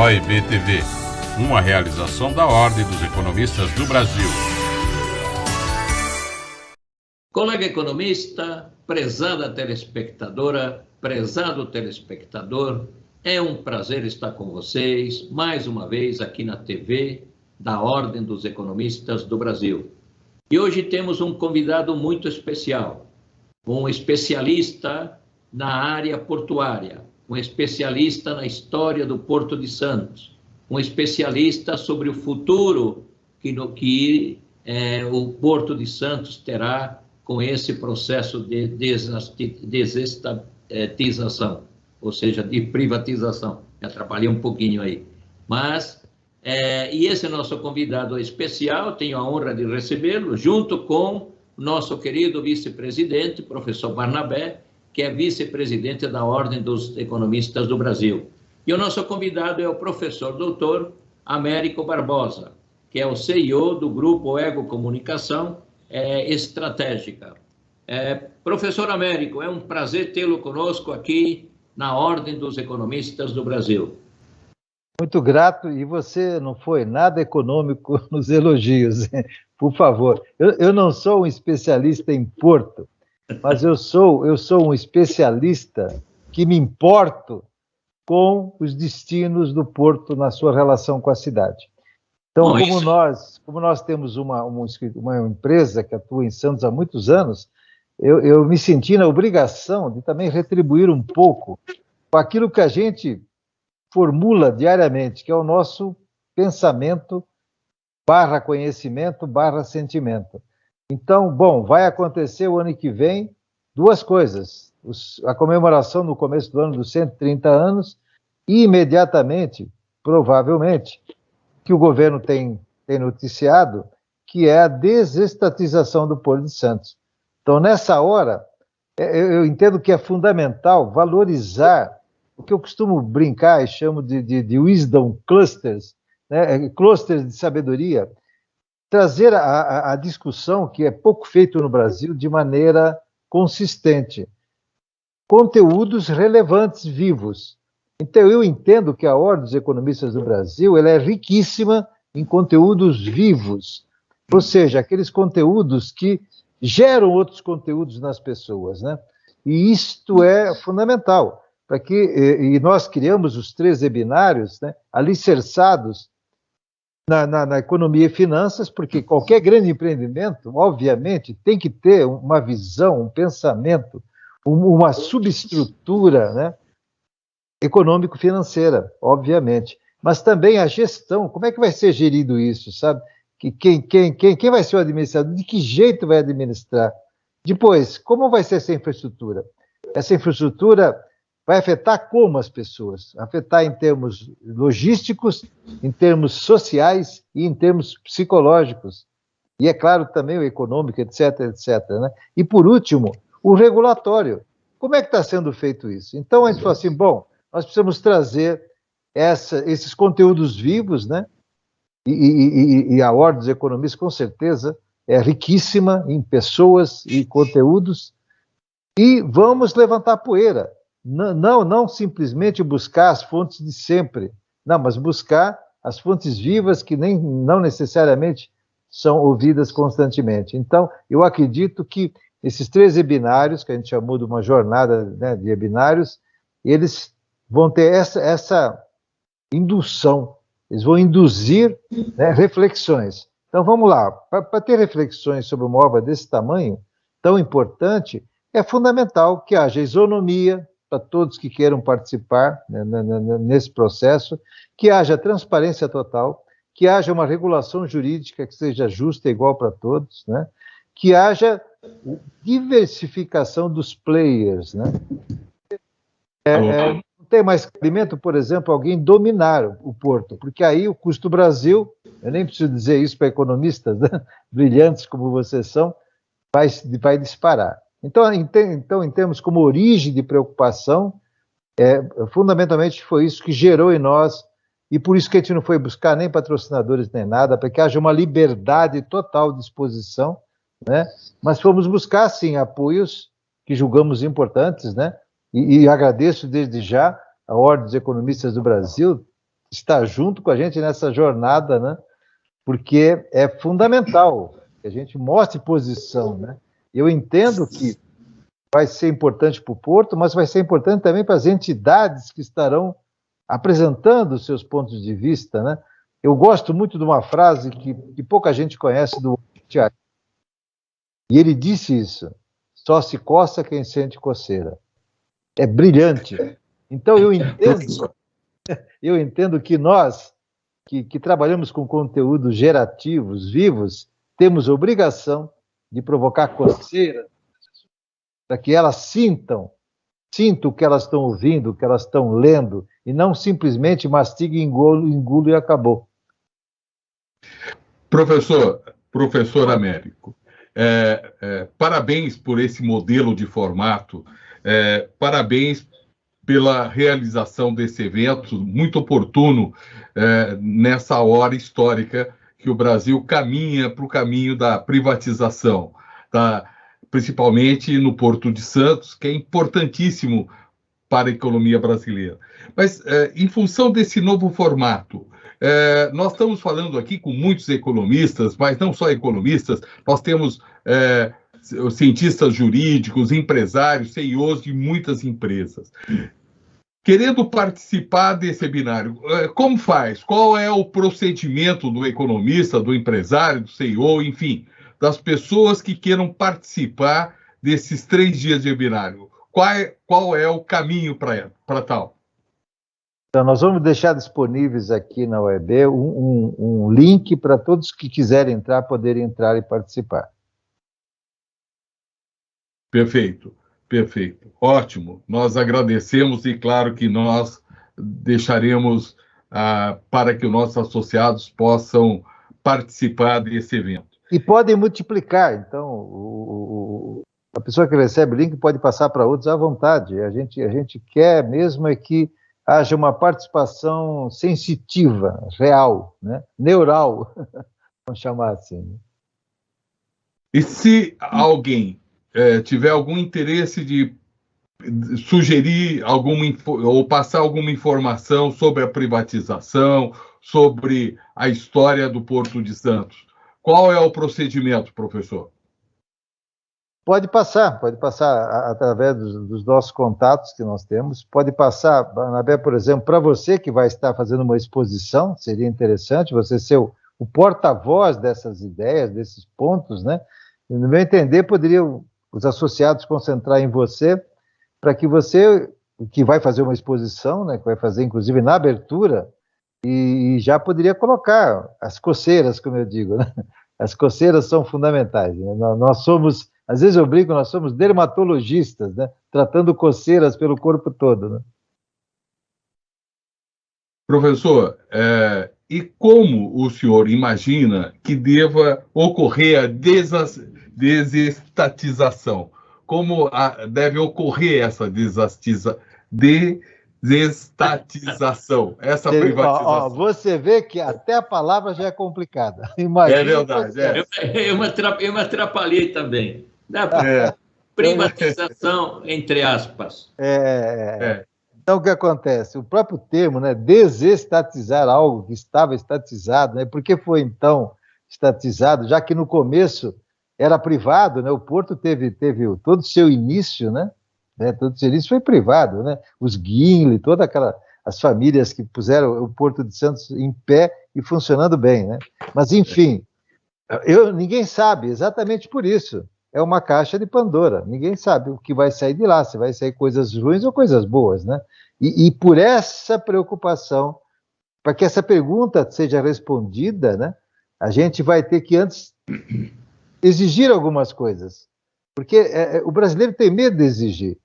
OEB TV, uma realização da Ordem dos Economistas do Brasil. Colega economista, prezada telespectadora, prezado telespectador, é um prazer estar com vocês mais uma vez aqui na TV da Ordem dos Economistas do Brasil. E hoje temos um convidado muito especial, um especialista na área portuária, um especialista na história do Porto de Santos, um especialista sobre o futuro que o Porto de Santos terá com esse processo de desestatização, ou seja, de privatização. Me atrapalhei um pouquinho aí. Mas, e esse nosso convidado especial, tenho a honra de recebê-lo, junto com o nosso querido vice-presidente, professor Barnabé, que é vice-presidente da Ordem dos Economistas do Brasil. E o nosso convidado é o professor doutor Américo Barbosa, que é o CEO do Grupo Ego Comunicação Estratégica. Professor Américo, é um prazer tê-lo conosco aqui na Ordem dos Economistas do Brasil. Muito grato, e você não foi nada econômico nos elogios, por favor. Eu não sou um especialista em Porto, mas eu sou um especialista que me importo com os destinos do Porto na sua relação com a cidade. Então, como nós temos uma empresa que atua em Santos há muitos anos, eu me senti na obrigação de também retribuir um pouco com aquilo que a gente formula diariamente, que é o nosso pensamento / conhecimento / sentimento. Então, bom, vai acontecer o ano que vem duas coisas. A comemoração no começo do ano dos 130 anos e imediatamente, provavelmente, que o governo tem noticiado, que é a desestatização do Porto de Santos. Então, nessa hora, eu entendo que é fundamental valorizar o que eu costumo brincar e chamo de wisdom clusters, né? Clusters de sabedoria, trazer a discussão, que é pouco feito no Brasil, de maneira consistente. Conteúdos relevantes, vivos. Então, eu entendo que a Ordem dos Economistas do Brasil ela é riquíssima em conteúdos vivos, ou seja, aqueles conteúdos que geram outros conteúdos nas pessoas, né? E isto é fundamental, e nós criamos os 3 webinários, né, alicerçados na economia e finanças, porque qualquer grande empreendimento, obviamente, tem que ter uma visão, um pensamento, uma subestrutura, né, econômico-financeira, obviamente. Mas também a gestão, como é que vai ser gerido isso, sabe? Quem vai ser o administrador? De que jeito vai administrar? Depois, como vai ser essa infraestrutura? Essa infraestrutura vai afetar como as pessoas? Afetar em termos logísticos, em termos sociais e em termos psicológicos. E, é claro, também o econômico, etc, etc. Né? E, por último, o regulatório. Como é que está sendo feito isso? Então, a gente falou assim, bom, nós precisamos trazer esses conteúdos vivos, né? E a Ordem dos Economistas, com certeza, é riquíssima em pessoas e conteúdos, e vamos levantar poeira. Não simplesmente buscar as fontes de sempre, não, mas buscar as fontes vivas que não necessariamente são ouvidas constantemente. Então, eu acredito que esses 3 webinários, que a gente chamou de uma jornada, né, de webinários, eles vão ter essa indução, eles vão induzir, né, reflexões. Então, vamos lá, para ter reflexões sobre uma obra desse tamanho, tão importante, é fundamental que haja isonomia, para todos que queiram participar, né, nesse processo, que haja transparência total, que haja uma regulação jurídica que seja justa e igual para todos, né, que haja diversificação dos players. Né. Não tem mais cabimento, por exemplo, alguém dominar o porto, porque aí o custo do Brasil, eu nem preciso dizer isso para economistas, né, brilhantes como vocês são, vai disparar. Então, em termos como origem de preocupação, fundamentalmente foi isso que gerou em nós, e por isso que a gente não foi buscar nem patrocinadores nem nada, para que haja uma liberdade total de exposição, né? Mas fomos buscar, sim, apoios que julgamos importantes, né? E agradeço desde já a Ordem dos Economistas do Brasil estar junto com a gente nessa jornada, né? Porque é fundamental que a gente mostre posição, né? Eu entendo que vai ser importante para o Porto, mas vai ser importante também para as entidades que estarão apresentando os seus pontos de vista, né? Eu gosto muito de uma frase que pouca gente conhece do Tiago. E ele disse isso: só se coça quem sente coceira. É brilhante. Então eu entendo que nós, que trabalhamos com conteúdos gerativos, vivos, temos obrigação de provocar coceira para que elas sintam o que elas estão ouvindo, o que elas estão lendo, e não simplesmente mastiga, engulo e acabou. Professor Américo, parabéns por esse modelo de formato, parabéns pela realização desse evento, muito oportuno nessa hora histórica que o Brasil caminha para o caminho da privatização, principalmente no Porto de Santos, que é importantíssimo para a economia brasileira. Mas, em função desse novo formato, nós estamos falando aqui com muitos economistas, mas não só economistas, nós temos cientistas jurídicos, empresários, CEOs de muitas empresas. Querendo participar desse webinário, como faz? Qual é o procedimento do economista, do empresário, do CEO, enfim, das pessoas que queiram participar desses 3 dias de webinário? Qual é o caminho para tal? Então, nós vamos deixar disponíveis aqui na UEB um link para todos que quiserem entrar, poderem entrar e participar. Perfeito. Ótimo. Nós agradecemos e, claro, que nós deixaremos para que os nossos associados possam participar desse evento. E podem multiplicar. Então, a pessoa que recebe o link pode passar para outros à vontade. A gente quer mesmo é que haja uma participação sensitiva, real, né? Neural, vamos chamar assim. E se alguém tiver algum interesse de sugerir ou passar alguma informação sobre a privatização, sobre a história do Porto de Santos, qual é o procedimento, professor? Pode passar através dos nossos contatos que nós temos, pode passar, Anabé, por exemplo, para você que vai estar fazendo uma exposição, seria interessante você ser o porta-voz dessas ideias, desses pontos, né? E, no meu entender, poderiam os associados concentrar em você, para que você, que vai fazer uma exposição, né, que vai fazer inclusive na abertura, e já poderia colocar as coceiras, como eu digo, né? As coceiras são fundamentais, né? Nós somos, às vezes eu brinco, nós somos dermatologistas, né? Tratando coceiras pelo corpo todo, né? Professor, e como o senhor imagina que deva ocorrer a desestatização? Como deve ocorrer essa desestatização, essa privatização? Você vê que até a palavra já é complicada. Imagina, é verdade. Eu me atrapalhei também. Privatização, entre aspas. Então, o que acontece? O próprio termo, né, desestatizar algo que estava estatizado, né, por que foi, então, estatizado? Já que no começo era privado, né, o Porto teve todo o seu início, né, todo o seu início foi privado, né, os Guinle, as famílias que puseram o Porto de Santos em pé e funcionando bem, né, mas, enfim, ninguém sabe, exatamente por isso. É uma caixa de Pandora. Ninguém sabe o que vai sair de lá, se vai sair coisas ruins ou coisas boas, né? E por essa preocupação, para que essa pergunta seja respondida, né, a gente vai ter que antes exigir algumas coisas. Porque o brasileiro tem medo de exigir.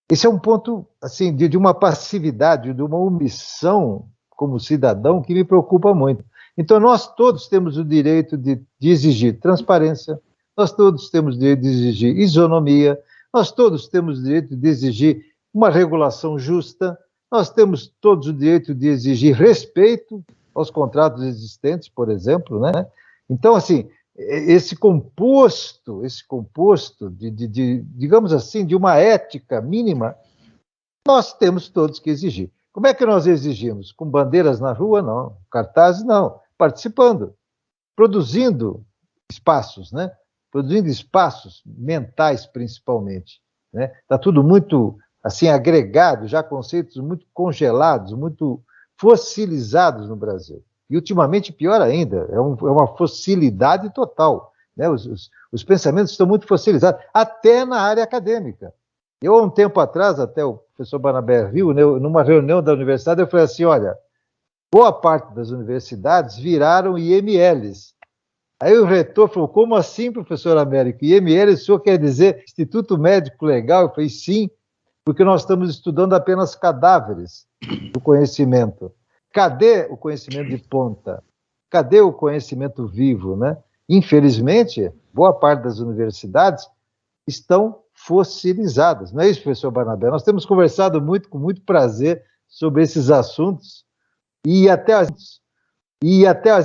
Esse é um ponto, assim, de uma passividade, de uma omissão como cidadão que me preocupa muito. Então, nós todos temos o direito de exigir transparência, nós todos temos o direito de exigir isonomia, nós todos temos o direito de exigir uma regulação justa, nós temos todos o direito de exigir respeito aos contratos existentes, por exemplo, né? Então, assim, esse composto digamos assim, de uma ética mínima, nós temos todos que exigir. Como é que nós exigimos? Com bandeiras na rua? Não. Cartazes? Não. Participando, produzindo espaços, né? Produzindo espaços mentais, principalmente. Né? Está tudo muito assim agregado, já conceitos muito congelados, muito fossilizados no Brasil. E ultimamente, pior ainda, é uma fossilidade total. Né? Os pensamentos estão muito fossilizados, até na área acadêmica. Eu, há um tempo atrás, até o professor Barnabé viu, né, numa reunião da universidade, eu falei assim, olha, boa parte das universidades viraram IMLs. Aí o reitor falou, como assim, professor Américo? IML, o senhor quer dizer Instituto Médico Legal? Eu falei, sim, porque nós estamos estudando apenas cadáveres do conhecimento. Cadê o conhecimento de ponta? Cadê o conhecimento vivo, né? Infelizmente, boa parte das universidades estão fossilizadas. Não é isso, professor Barnabé? Nós temos conversado muito, com muito prazer, sobre esses assuntos, e até às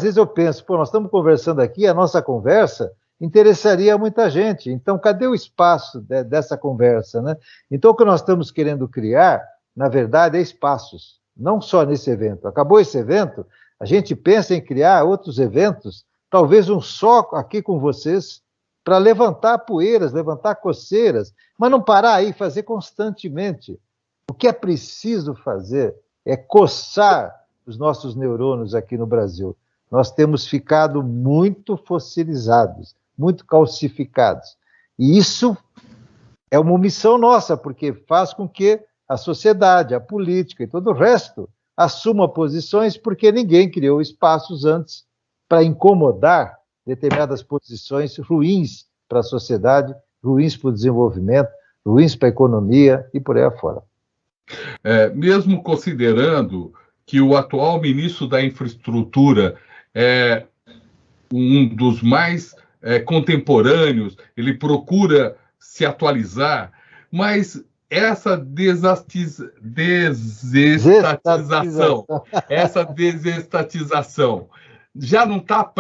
vezes eu penso, pô, nós estamos conversando aqui, a nossa conversa interessaria a muita gente. Então, cadê o espaço dessa conversa, né? Então, o que nós estamos querendo criar, na verdade, é espaços, não só nesse evento. Acabou esse evento, a gente pensa em criar outros eventos, talvez um só aqui com vocês, para levantar poeiras, levantar coceiras, mas não parar aí, fazer constantemente. O que é preciso fazer é coçar os nossos neurônios aqui no Brasil. Nós temos ficado muito fossilizados, muito calcificados. E isso é uma omissão nossa, porque faz com que a sociedade, a política e todo o resto assuma posições, porque ninguém criou espaços antes para incomodar determinadas posições ruins para a sociedade, ruins para o desenvolvimento, ruins para a economia e por aí afora. Mesmo considerando que o atual ministro da Infraestrutura é um dos mais contemporâneos, ele procura se atualizar, mas essa desestatização já não está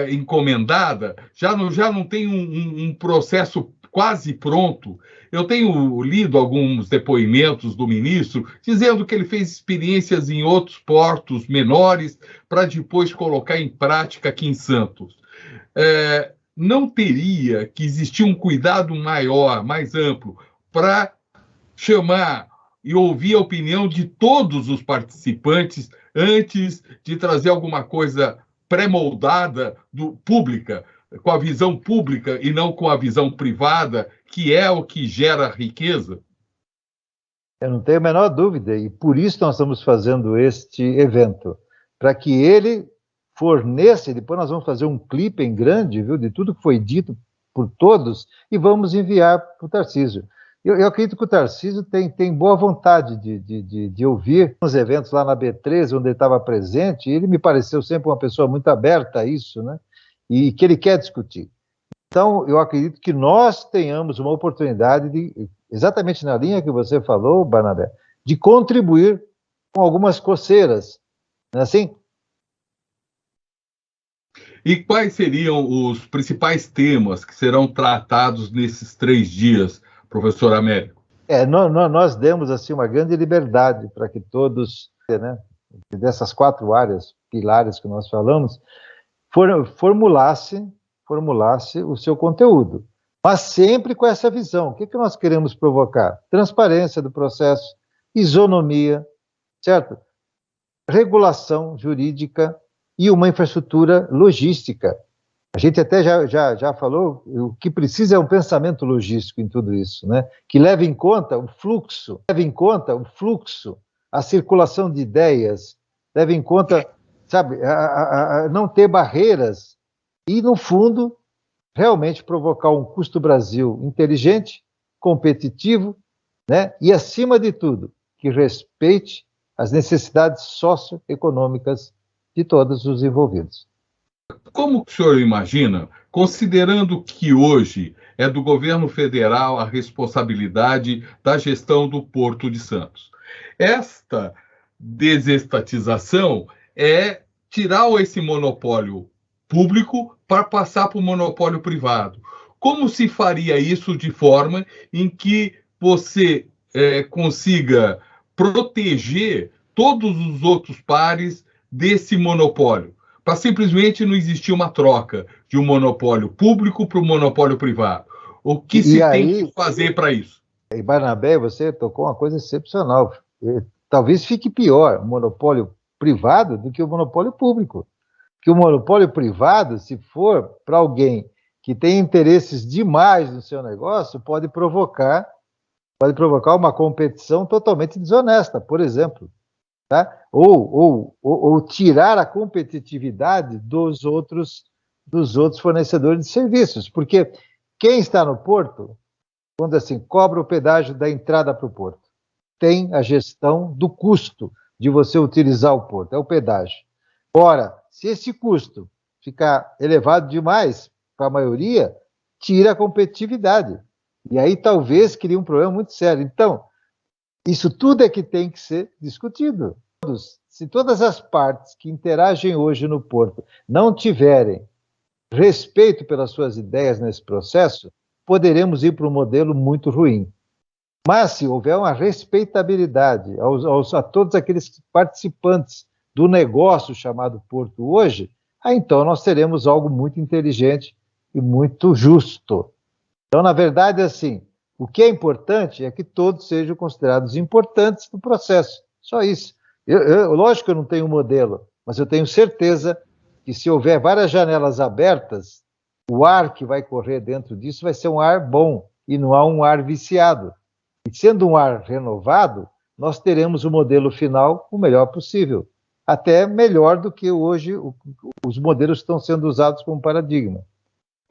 encomendada, já não tem um processo quase pronto. Eu tenho lido alguns depoimentos do ministro dizendo que ele fez experiências em outros portos menores para depois colocar em prática aqui em Santos. Não teria que existir um cuidado maior, mais amplo, para chamar e ouvir a opinião de todos os participantes antes de trazer alguma coisa pré-moldada pública, com a visão pública e não com a visão privada, que é o que gera riqueza? Eu não tenho a menor dúvida, e por isso nós estamos fazendo este evento, para que ele forneça, e depois nós vamos fazer um clipe em grande, viu, de tudo que foi dito por todos, e vamos enviar para o Tarcísio. Eu acredito que o Tarcísio tem boa vontade de ouvir uns eventos lá na B13, onde ele estava presente, e ele me pareceu sempre uma pessoa muito aberta a isso, né? E que ele quer discutir. Então, eu acredito que nós tenhamos uma oportunidade de, exatamente na linha que você falou, Barnabé, de contribuir com algumas coceiras, não é assim? E quais seriam os principais temas que serão tratados nesses 3 dias, professor Américo? Nós demos assim uma grande liberdade para que todos, né, dessas 4 áreas, pilares que nós falamos, formulasse o seu conteúdo, mas sempre com essa visão. O que nós queremos provocar? Transparência do processo, isonomia, certo? Regulação jurídica e uma infraestrutura logística. A gente até já falou, o que precisa é um pensamento logístico em tudo isso, né? Que leve em conta o fluxo, a circulação de ideias, leve em conta, sabe, a não ter barreiras e, no fundo, realmente provocar um custo Brasil inteligente, competitivo, né? E, acima de tudo, que respeite as necessidades socioeconômicas de todos os envolvidos. Como o senhor imagina, considerando que hoje é do governo federal a responsabilidade da gestão do Porto de Santos, esta desestatização é tirar esse monopólio público para passar para o monopólio privado. Como se faria isso de forma em que você consiga proteger todos os outros pares desse monopólio, para simplesmente não existir uma troca de um monopólio público para o monopólio privado. O que tem que fazer para isso? E Barnabé, você tocou uma coisa excepcional. Talvez fique pior o monopólio privado do que o monopólio público. Que o monopólio privado, se for para alguém que tem interesses demais no seu negócio, pode provocar uma competição totalmente desonesta, por exemplo. Tá? Ou tirar a competitividade dos outros fornecedores de serviços. Porque quem está no porto, quando assim, cobra o pedágio da entrada para o porto, tem a gestão do custo de você utilizar o porto, é o pedágio. Ora, se esse custo ficar elevado demais para a maioria, tira a competitividade. E aí talvez crie um problema muito sério. Então, isso tudo é que tem que ser discutido. Se todas as partes que interagem hoje no porto não tiverem respeito pelas suas ideias nesse processo, poderemos ir para um modelo muito ruim. Mas se houver uma respeitabilidade a todos aqueles participantes do negócio chamado porto hoje, então nós teremos algo muito inteligente e muito justo. Então, na verdade, assim, o que é importante é que todos sejam considerados importantes no processo. Só isso. Lógico que eu não tenho modelo, mas eu tenho certeza que se houver várias janelas abertas, o ar que vai correr dentro disso vai ser um ar bom e não há um ar viciado. E sendo um ar renovado, nós teremos o modelo final o melhor possível. Até melhor do que hoje os modelos estão sendo usados como paradigma,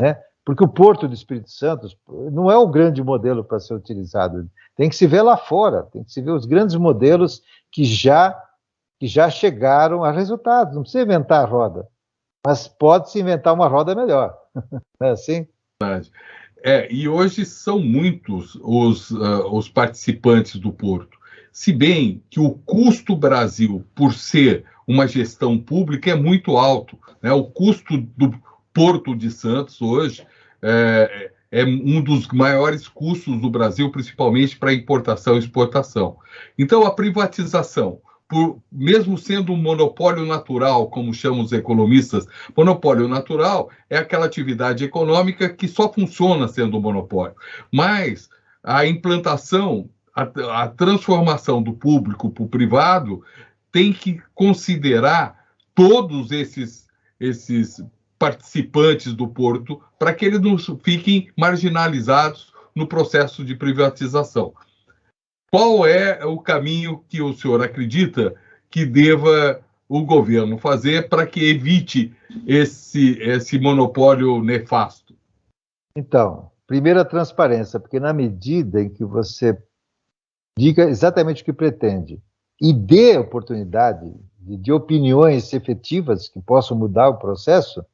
né? Porque o Porto do Espírito Santo não é o grande modelo para ser utilizado. Tem que se ver lá fora, tem que se ver os grandes modelos que já chegaram a resultados. Não precisa inventar a roda, mas pode-se inventar uma roda melhor. Não é assim? E hoje são muitos os participantes do Porto. Se bem que o custo Brasil, por ser uma gestão pública, é muito alto, né? O custo do Porto de Santos hoje é um dos maiores custos do Brasil, principalmente para importação e exportação. Então, a privatização, mesmo sendo um monopólio natural, como chamam os economistas, monopólio natural é aquela atividade econômica que só funciona sendo um monopólio. Mas a implantação, a transformação do público para o privado tem que considerar todos esses participantes do porto para que eles não fiquem marginalizados no processo de privatização. Qual é o caminho que o senhor acredita que deva o governo fazer para que evite esse monopólio nefasto? Então, primeiro a transparência, porque na medida em que você diga exatamente o que pretende e dê oportunidade de opiniões efetivas que possam mudar o processo,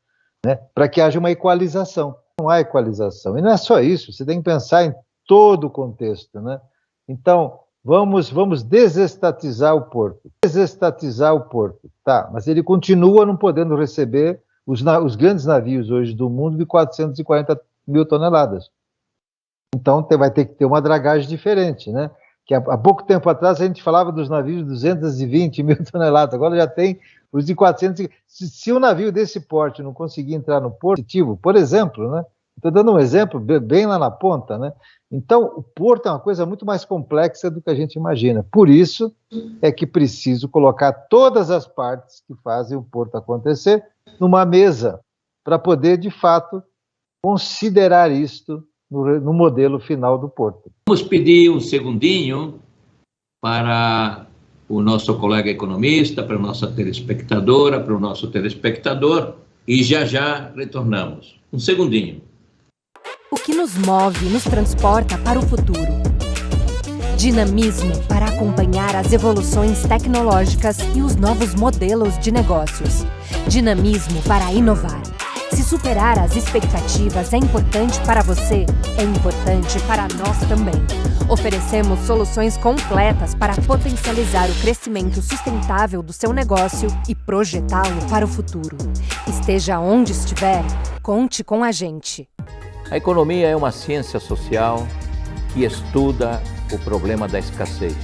né, para que haja uma equalização. Não há equalização. E não é só isso, você tem que pensar em todo o contexto, né? Então, vamos desestatizar o porto. Desestatizar o porto. Tá, mas ele continua não podendo receber os grandes navios hoje do mundo de 440 mil toneladas. Então, vai ter que ter uma dragagem diferente, né? Que há pouco tempo atrás a gente falava dos navios de 220 mil toneladas, agora já tem os de 400. Se um navio desse porte não conseguir entrar no porto, por exemplo, né? Estou dando um exemplo bem lá na ponta, né? Então, o porto é uma coisa muito mais complexa do que a gente imagina. Por isso é que preciso colocar todas as partes que fazem o porto acontecer numa mesa, para poder, de fato, considerar isto no modelo final do porto. Vamos pedir um segundinho para o nosso colega economista, para a nossa telespectadora, para o nosso telespectador, e já retornamos. Um segundinho. O que nos move e nos transporta para o futuro. Dinamismo para acompanhar as evoluções tecnológicas e os novos modelos de negócios. Dinamismo para inovar. Se superar as expectativas é importante para você, é importante para nós também. Oferecemos soluções completas para potencializar o crescimento sustentável do seu negócio e projetá-lo para o futuro. Esteja onde estiver, conte com a gente. A economia é uma ciência social que estuda o problema da escassez.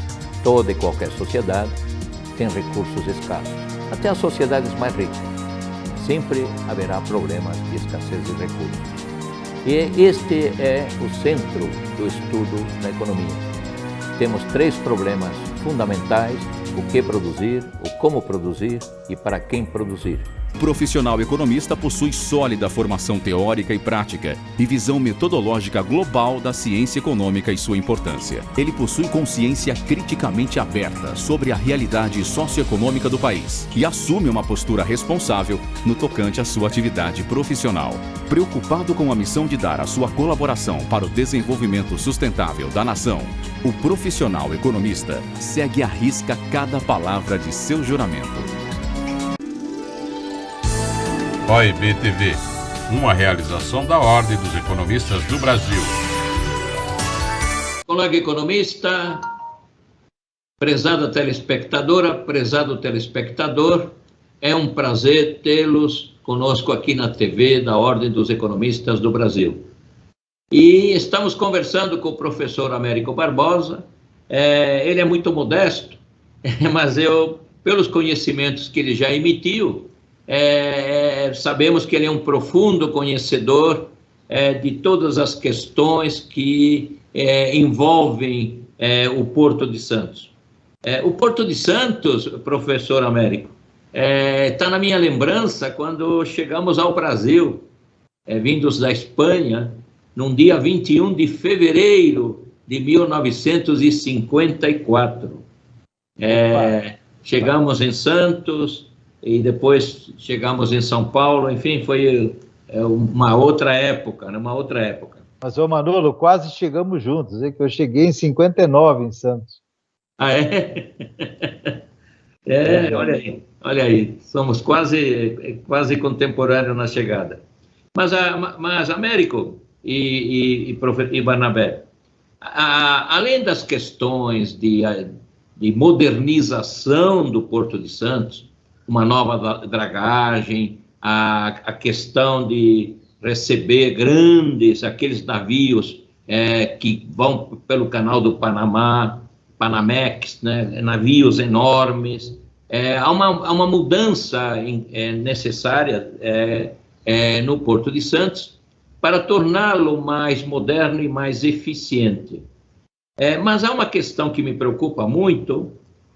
toda e qualquer sociedade tem recursos escassos, até as sociedades mais ricas. Sempre haverá problemas de escassez de recursos. E este é o centro do estudo da economia. Temos 3 problemas fundamentais: o que produzir, o como produzir e para quem produzir. O profissional economista possui sólida formação teórica e prática e visão metodológica global da ciência econômica e sua importância. Ele possui consciência criticamente aberta sobre a realidade socioeconômica do país e assume uma postura responsável no tocante à sua atividade profissional. Preocupado com a missão de dar a sua colaboração para o desenvolvimento sustentável da nação, o profissional economista segue à risca cada palavra de seu juramento. OIB TV, uma realização da Ordem dos Economistas do Brasil. Colega economista, prezada telespectadora, prezado telespectador, é um prazer tê-los conosco aqui na TV da Ordem dos Economistas do Brasil. E estamos conversando com o professor Américo Barbosa. Ele é muito modesto, mas pelos conhecimentos que ele já emitiu, sabemos que ele é um profundo conhecedor de todas as questões que envolvem o Porto de Santos. O Porto de Santos, professor Américo, está na minha lembrança quando chegamos ao Brasil, vindos da Espanha, num dia 21 de fevereiro de 1954. Chegamos em Santos e depois chegamos em São Paulo, enfim, foi uma outra época, né? Uma outra época. Mas, ô Manolo, quase chegamos juntos, hein? Que eu cheguei em 59 em Santos. Ah, é? Olha aí, somos quase contemporâneos na chegada. Mas Américo e Barnabé, além das questões de modernização do Porto de Santos, uma nova dragagem, a questão de receber aqueles navios que vão pelo canal do Panamá, Panamex, né, navios enormes. Há uma mudança necessária no Porto de Santos para torná-lo mais moderno e mais eficiente. Mas há uma questão que me preocupa muito,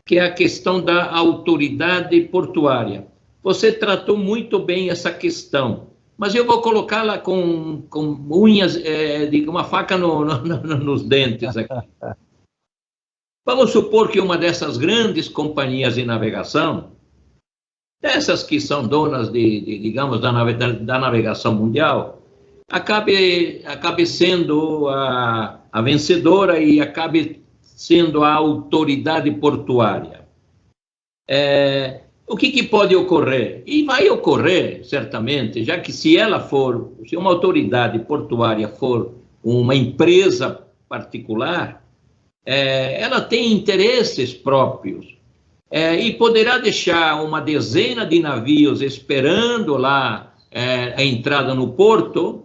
que é a questão da autoridade portuária. Você tratou muito bem essa questão, mas eu vou colocá-la com unhas, de uma faca nos dentes aqui. Vamos supor que uma dessas grandes companhias de navegação, dessas que são donas digamos, da navegação mundial, acabe sendo a vencedora e acabe sendo a autoridade portuária. O que pode ocorrer? E vai ocorrer, certamente, já que se uma autoridade portuária for uma empresa particular, ela tem interesses próprios e poderá deixar uma dezena de navios esperando lá a entrada no porto,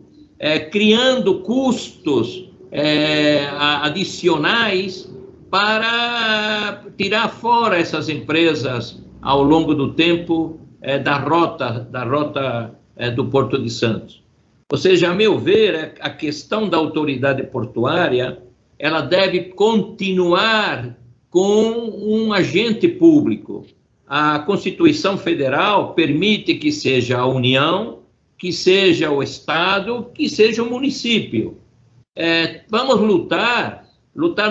criando custos adicionais para tirar fora essas empresas ao longo do tempo da rota do Porto de Santos. Ou seja, a meu ver, a questão da autoridade portuária, ela deve continuar com um agente público. A Constituição Federal permite que seja a União, que seja o Estado, que seja o município. Vamos lutar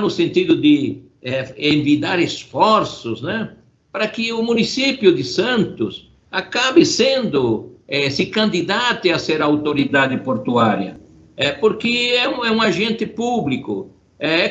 no sentido de envidar esforços, né, para que o município de Santos acabe se candidate a ser autoridade portuária, porque é um agente público.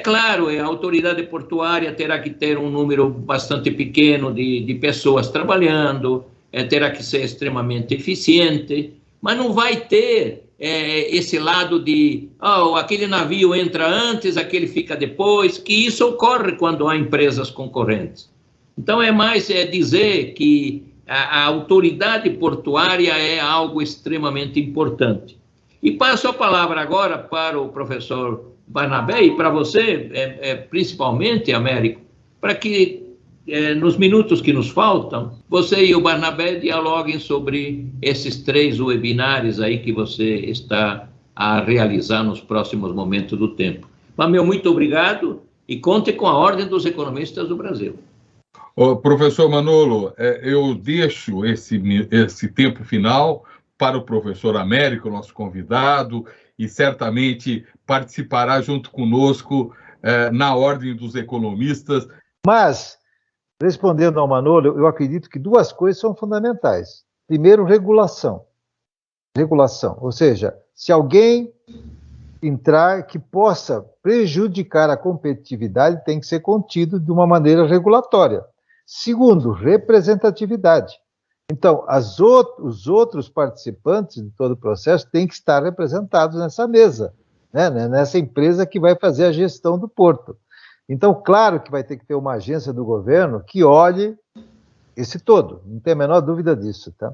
Claro, a autoridade portuária terá que ter um número bastante pequeno de pessoas trabalhando, terá que ser extremamente eficiente, mas não vai ter esse lado de aquele navio entra antes, aquele fica depois, que isso ocorre quando há empresas concorrentes. Então, é mais dizer que a autoridade portuária é algo extremamente importante. E passo a palavra agora para o professor Barnabé e para você, principalmente, Américo, para que, nos minutos que nos faltam, você e o Barnabé dialoguem sobre esses 3 webinários aí que você está a realizar nos próximos momentos do tempo. Mas, meu muito obrigado e conte com a Ordem dos Economistas do Brasil. Professor Manolo, eu deixo esse tempo final para o professor Américo, nosso convidado, e certamente participará junto conosco na Ordem dos Economistas. Mas, respondendo ao Manolo, eu acredito que 2 coisas são fundamentais. Primeiro, regulação. Regulação, ou seja, se alguém entrar que possa prejudicar a competitividade, tem que ser contido de uma maneira regulatória. Segundo, representatividade. Então, os outros participantes de todo o processo têm que estar representados nessa mesa, né, nessa empresa que vai fazer a gestão do porto. Então, claro que vai ter que ter uma agência do governo que olhe esse todo, não tem a menor dúvida disso, tá?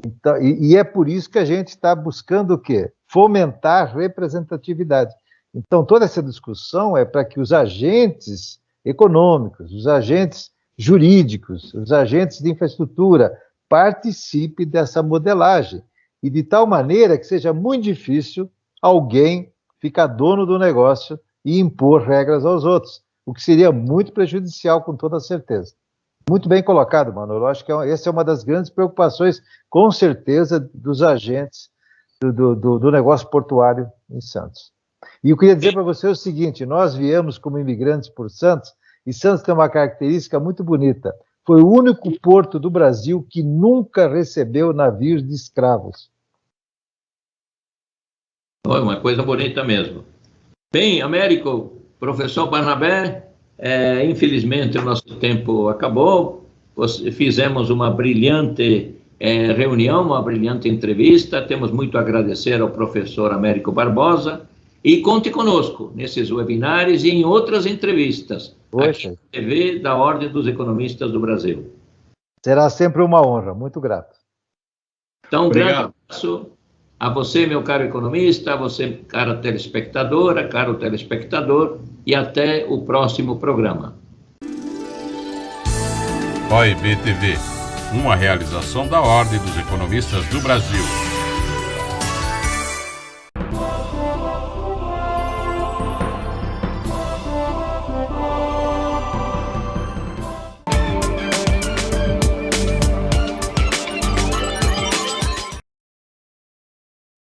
Então, e é por isso que a gente está buscando o quê? Fomentar representatividade. Então, toda essa discussão é para que os agentes econômicos, os agentes jurídicos, os agentes de infraestrutura participem dessa modelagem, e de tal maneira que seja muito difícil alguém ficar dono do negócio e impor regras aos outros, o que seria muito prejudicial, com toda certeza. Muito bem colocado, Manolo. Eu acho que essa é uma das grandes preocupações, com certeza, dos agentes do negócio portuário em Santos. E eu queria dizer para você o seguinte: nós viemos como imigrantes por Santos, e Santos tem uma característica muito bonita. Foi o único porto do Brasil que nunca recebeu navios de escravos. Foi uma coisa bonita mesmo. Bem, Américo, professor Barnabé, infelizmente o nosso tempo acabou. Fizemos uma brilhante reunião, uma brilhante entrevista. Temos muito a agradecer ao professor Américo Barbosa. E conte conosco nesses webinários e em outras entrevistas aqui na TV da Ordem dos Economistas do Brasil. Será sempre uma honra, muito grato. Então, um grande abraço a você, meu caro economista, a você, cara telespectadora, caro telespectador, e até o próximo programa. OIB TV, uma realização da Ordem dos Economistas do Brasil.